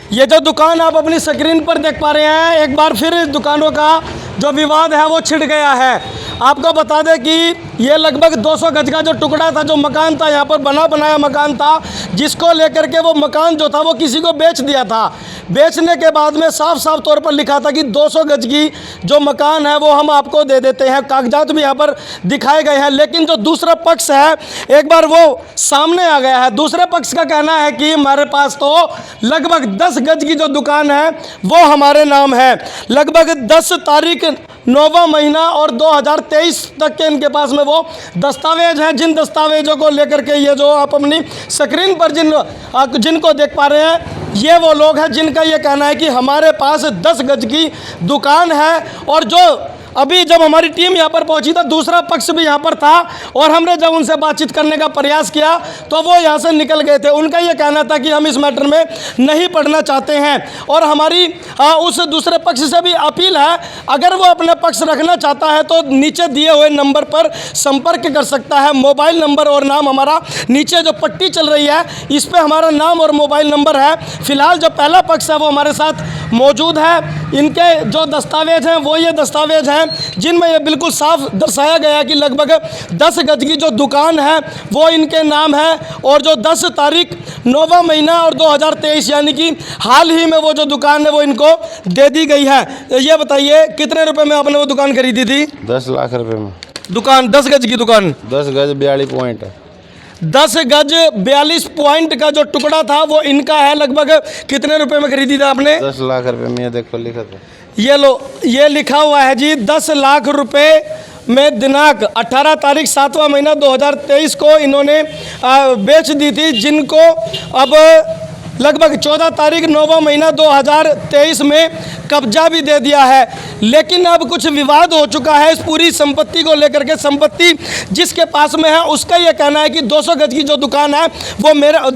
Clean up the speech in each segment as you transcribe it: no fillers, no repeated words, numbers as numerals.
ये जो दुकान आप अपनी स्क्रीन पर देख पा रहे हैं, एक बार फिर इस दुकानों का जो विवाद है वो छिड़ गया है। आपको बता दें कि ये लगभग 200 गज का जो टुकड़ा था, जो मकान था, यहाँ पर बना बनाया मकान था, जिसको लेकर के वो मकान जो था वो किसी को बेच दिया था। बेचने के बाद में साफ साफ तौर पर लिखा था कि 200 गज की जो मकान है वो हम आपको दे देते हैं। कागजात भी यहाँ पर दिखाए गए हैं। लेकिन जो दूसरा पक्ष है, एक बार वो सामने आ गया है। दूसरे पक्ष का कहना है कि हमारे पास तो लगभग 10 गज की जो दुकान है वो हमारे नाम है। लगभग 10 तारीख 9वां महीना और 2023 तक के इनके पास में वो दस्तावेज हैं। जिन दस्तावेजों को लेकर के ये जो आप अपनी स्क्रीन पर जिनको देख पा रहे हैं, ये वो लोग हैं जिनका ये कहना है कि हमारे पास 10 गज की दुकान है। और जो अभी जब हमारी टीम यहाँ पर पहुँची तो दूसरा पक्ष भी यहाँ पर था, और हमने जब उनसे बातचीत करने का प्रयास किया तो वो यहाँ से निकल गए थे। उनका ये कहना था कि हम इस मैटर में नहीं पढ़ना चाहते हैं। और हमारी उस दूसरे पक्ष से भी अपील है, अगर वो अपना पक्ष रखना चाहता है तो नीचे दिए हुए नंबर पर संपर्क कर सकता है। मोबाइल नंबर और नाम हमारा नीचे जो पट्टी चल रही है इस पर हमारा नाम और मोबाइल नंबर है। फिलहाल जो पहला पक्ष है वो हमारे साथ मौजूद है। इनके जो दस्तावेज हैं वो ये दस्तावेज हैं जिनमें ये बिल्कुल साफ दर्शाया गया है कि लगभग 10 गज की जो दुकान है वो इनके नाम है। और जो 10 तारीख 9वां महीना और 2023 यानी कि हाल ही में वो जो दुकान है वो इनको दे दी गई है। ये बताइए कितने रुपए में आपने वो दुकान खरीदी थी? 10 लाख रुपए में दुकान, 10 गज की दुकान, 10 गज 42 पॉइंट है। 10 गज 42 पॉइंट का जो टुकड़ा था वो इनका है। लगभग कितने रुपए में खरीदी था आपने? 10 लाख रुपए में। ये देखो लिखा था, ये लो, ये लिखा हुआ है जी 10 लाख रुपए में दिनांक 18 तारीख 7वां महीना 2023 को इन्होंने बेच दी थी, जिनको अब लगभग 14 तारीख 9वां महीना 2023 में कब्जा भी दे दिया है। लेकिन अब कुछ विवाद हो चुका है इस पूरी संपत्ति को लेकर के। संपत्ति जिसके पास में है उसका यह कहना है कि 200 गज की जो दुकान है वो मेरा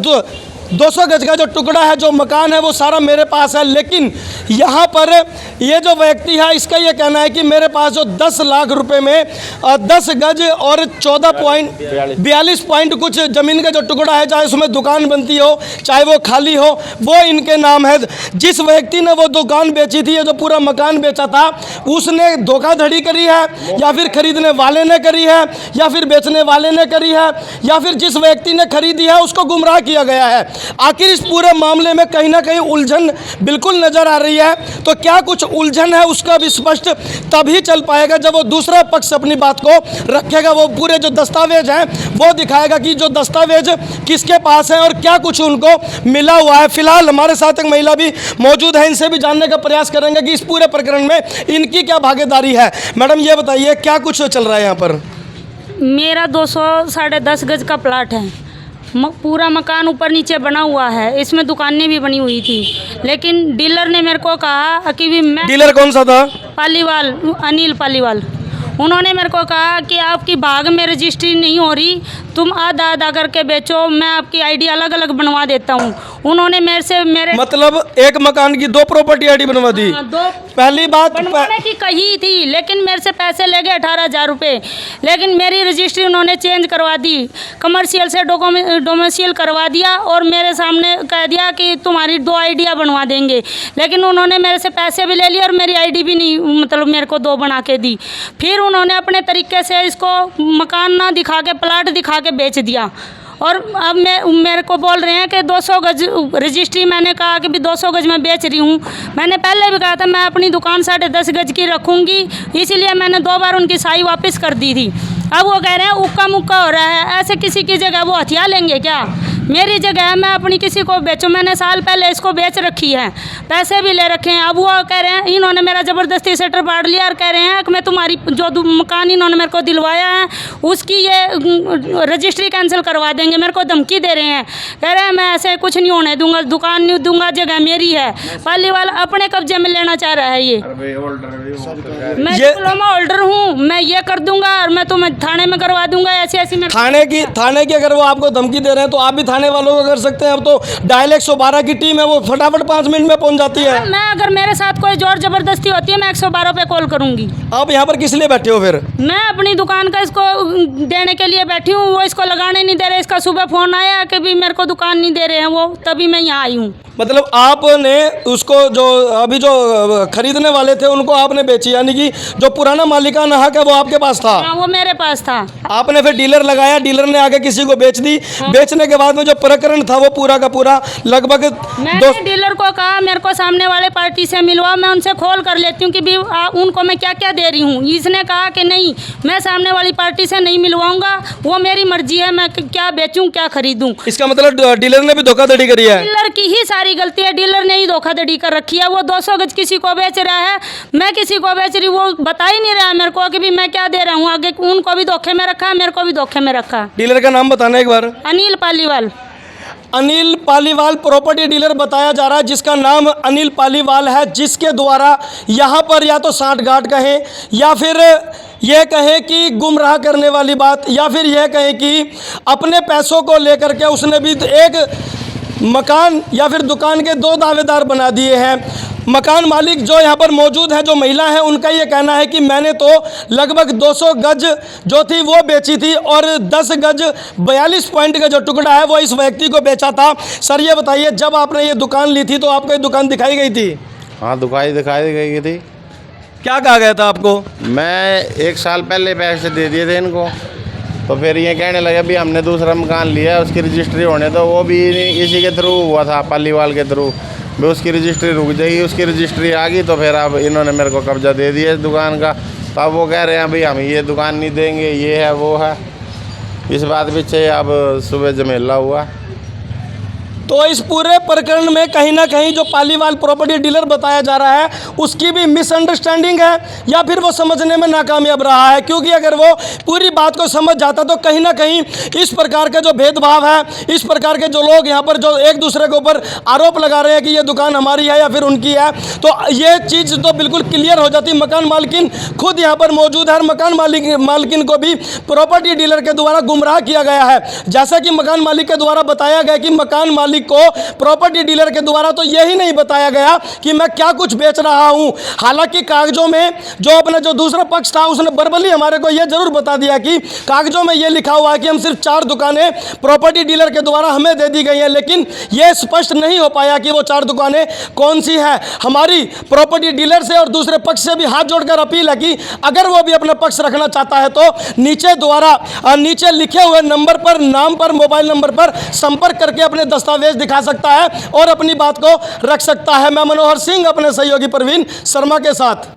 200 गज का जो टुकड़ा है, जो मकान है वो सारा मेरे पास है। लेकिन यहाँ पर ये जो व्यक्ति है इसका ये कहना है कि मेरे पास जो 10 लाख रुपए में 10 गज और 42 पॉइंट कुछ ज़मीन का जो टुकड़ा है, चाहे उसमें दुकान बनती हो चाहे वो खाली हो, वो इनके नाम है। जिस व्यक्ति ने वो दुकान बेची थी, ये जो पूरा मकान बेचा था, उसने धोखाधड़ी करी है या फिर खरीदने वाले ने करी है या फिर बेचने वाले ने करी है या फिर जिस व्यक्ति ने खरीदी है उसको गुमराह किया गया है। आखिर इस पूरे मामले में कहीं ना कहीं उलझन बिल्कुल नजर आ रही है। तो क्या कुछ उलझन है उसका भी स्पष्ट तभी चल पाएगा जब वो दूसरा पक्ष अपनी बात को रखेगा। वो पूरे जो दस्तावेज हैं वो दिखाएगा कि जो दस्तावेज किसके पास है और क्या कुछ उनको मिला हुआ है। फिलहाल हमारे साथ एक महिला भी मौजूद है, इनसे भी जानने का प्रयास करेंगे कि इस पूरे प्रकरण में इनकी क्या भागीदारी है। मैडम ये बताइए क्या कुछ चल रहा है यहाँ पर? मेरा 210 गज का प्लाट है। पूरा मकान ऊपर नीचे बना हुआ है, इसमें दुकानें भी बनी हुई थी। लेकिन डीलर ने मेरे को कहा कि भी मैं, डीलर कौन सा था? पालीवाल, अनिल पालीवाल। उन्होंने मेरे को कहा कि आपकी भाग में रजिस्ट्री नहीं हो रही, तुम आधा आधा करके बेचो, मैं आपकी आईडी अलग अलग बनवा देता हूँ। उन्होंने मेरे से मतलब एक मकान की 2 प्रॉपर्टी आईडी बनवा दी? हाँ, 2 पहली बात बनवाने की कही थी, लेकिन मेरे से पैसे ले गए 18,000 रुपये। लेकिन मेरी रजिस्ट्री उन्होंने चेंज करवा दी, कमर्शियल से डोमिसाइल करवा दिया और मेरे सामने कह दिया कि तुम्हारी 2 आईडियाँ बनवा देंगे। लेकिन उन्होंने मेरे से पैसे भी ले लिए और मेरी आईडी भी नहीं, मतलब मेरे को 2 बना के दी। फिर उन्होंने अपने तरीके से इसको मकान ना दिखा के प्लाट दिखा के बेच दिया। और अब मेरे को बोल रहे हैं कि 200 गज रजिस्ट्री, मैंने कहा कि भी 200 गज मैं बेच रही हूँ। मैंने पहले भी कहा था मैं अपनी दुकान 10.5 गज की रखूँगी, इसीलिए मैंने 2 बार उनकी साई वापस कर दी थी। अब वो कह रहे हैं उक्का मुक्का हो रहा है। ऐसे किसी की जगह वो हथियार लेंगे क्या? मेरी जगह है, मैं अपनी किसी को बेचूँ। मैंने साल पहले इसको बेच रखी है, पैसे भी ले रखे हैं। अब वो कह रहे हैं, इन्होंने मेरा ज़बरदस्ती शटर पाड़ लिया और कह रहे हैं कि मैं तुम्हारी जो मकान इन्होंने मेरे को दिलवाया है उसकी ये रजिस्ट्री कैंसिल करवा देंगे। मेरे को धमकी दे रहे हैं, कह रहे हैं मैं ऐसे कुछ नहीं होने दूंगा, दुकान नहीं दूंगा, जगह मेरी है। पालीवाल अपने कब्जे में लेना चाह रहा है। ये मैं डिप्लोमा होल्डर हूँ, मैं ये कर दूंगा और मैं तुम्हें थाने में करवा दूंगा। ऐसी थाने की अगर वो आपको धमकी दे रहे हैं तो आप भी थाने वालों को कर सकते हैं। अब तो डायल 112 की टीम है, वो फटाफट 5 मिनट में पहुंच जाती है। मैं अगर मेरे साथ कोई जोर जबरदस्ती होती है मैं 112 पे कॉल करूंगी। आप यहाँ पर किस लिए बैठे हो फिर? मैं अपनी दुकान का इसको देने के लिए बैठी हूँ, वो इसको लगाने नहीं दे रहे। इसका सुबह फ़ोन आया कि भी मेरे को दुकान नहीं दे रहे हैं वो, तभी मैं यहाँ आई हूँ। मतलब आपने उसको जो अभी जो खरीदने वाले थे उनको आपने बेची, यानी कि जो पुराना मालिकाना हक है वो आपके पास था। हाँ, वो मेरे पास था। आपने फिर डीलर लगाया, डीलर ने आगे किसी को बेच दी। बेचने के बाद में जो प्रकरण था वो पूरा का पूरा लगभग मैंने डीलर को कहा मेरे को सामने वाले पार्टी से मिलवा, मैं उनसे खोल कर लेती हूँ कि भी उनको मैं क्या क्या दे रही हूँ। इसने कहा कि नहीं, मैं सामने वाली पार्टी से नहीं मिलवाऊंगा, वो मेरी मर्जी है, मैं क्या बेचूं क्या खरीदूं। इसका मतलब डीलर ने भी धोखाधड़ी करी है। डीलर की ही सारी गलती है, डीलर ने ही धोखाधड़ी कर रखी है। वो 200 गज किसी को बेच रहा है, मैं किसी को बेच रही, वो बता ही नहीं रहा है मेरे को कि भी मैं क्या दे रहा हूँ। आगे उनको भी धोखे में रखा, मेरे को भी धोखे में रखा। डीलर का नाम बताना एक बार। अनिल पालीवाल। अनिल पालीवाल प्रॉपर्टी डीलर बताया जा रहा है, जिसका नाम अनिल पालीवाल है, जिसके द्वारा यहाँ पर या तो साठगांठ कहें या फिर यह कहें कि गुमराह करने वाली बात, या फिर यह कहें कि अपने पैसों को लेकर के उसने भी एक मकान या फिर दुकान के दो दावेदार बना दिए हैं। मकान मालिक जो यहाँ पर मौजूद है, जो महिला है, उनका ये कहना है कि मैंने तो लगभग 200 गज जो थी वो बेची थी और 10 गज 42 पॉइंट का जो टुकड़ा है वो इस व्यक्ति को बेचा था। सर ये बताइए, जब आपने ये दुकान ली थी तो आपको ये दुकान दिखाई गई थी? हाँ, दिखाई गई थी। क्या कहा गया था आपको? मैं 1 साल पहले पैसे दे दिए थे इनको, तो फिर ये कहने लगे भी हमने दूसरा मकान लिया है, उसकी रजिस्ट्री होने तो वो भी इसी के थ्रू हुआ था, पालीवाल के थ्रू भी उसकी रजिस्ट्री रुक जाएगी। उसकी रजिस्ट्री आ गई तो फिर अब इन्होंने मेरे को कब्जा दे दिया इस दुकान का। तो अब वो कह रहे हैं भाई हम ये दुकान नहीं देंगे, ये है वो है। इस बात पीछे अब सुबह झमेला हुआ। तो इस पूरे प्रकरण में कहीं ना कहीं जो पालीवाल प्रॉपर्टी डीलर बताया जा रहा है उसकी भी मिसअंडरस्टैंडिंग है या फिर वो समझने में नाकामयाब रहा है, क्योंकि अगर वो पूरी बात को समझ जाता तो कहीं ना कहीं इस प्रकार का जो भेदभाव है, इस प्रकार के जो लोग यहाँ पर जो एक दूसरे के ऊपर आरोप लगा रहे हैं कि ये दुकान हमारी है या फिर उनकी है, तो ये चीज़ तो बिल्कुल क्लियर हो जाती। मकान मालकिन खुद यहाँ पर मौजूद है और मकान मालकिन को भी प्रॉपर्टी डीलर के द्वारा गुमराह किया गया है। जैसा कि मकान मालिक के द्वारा बताया गया कि मकान मालिक को प्रॉपर्टी डीलर के द्वारा तो यही नहीं बताया गया कि मैं क्या कुछ बेच रहा हूं। हालांकि कागजों में जो अपना जो दूसरा पक्ष था उसने बर्बली हमारे को यह जरूर बता दिया कि कागजों में यह लिखा हुआ है कि हम सिर्फ 4 दुकानें प्रॉपर्टी डीलर के द्वारा हमें दे दी गई हैं, लेकिन यह स्पष्ट नहीं हो पाया कि वो 4 दुकानें कौन सी है। हमारी प्रॉपर्टी डीलर से और दूसरे पक्ष से भी हाथ जोड़कर अपील है कि अगर वो भी अपना पक्ष रखना चाहता है तो नीचे लिखे हुए नंबर पर, नाम पर, मोबाइल नंबर पर संपर्क करके अपने दस्तावेज दिखा सकता है और अपनी बात को रख सकता है। मैं मनोहर सिंह अपने सहयोगी प्रवीण शर्मा के साथ।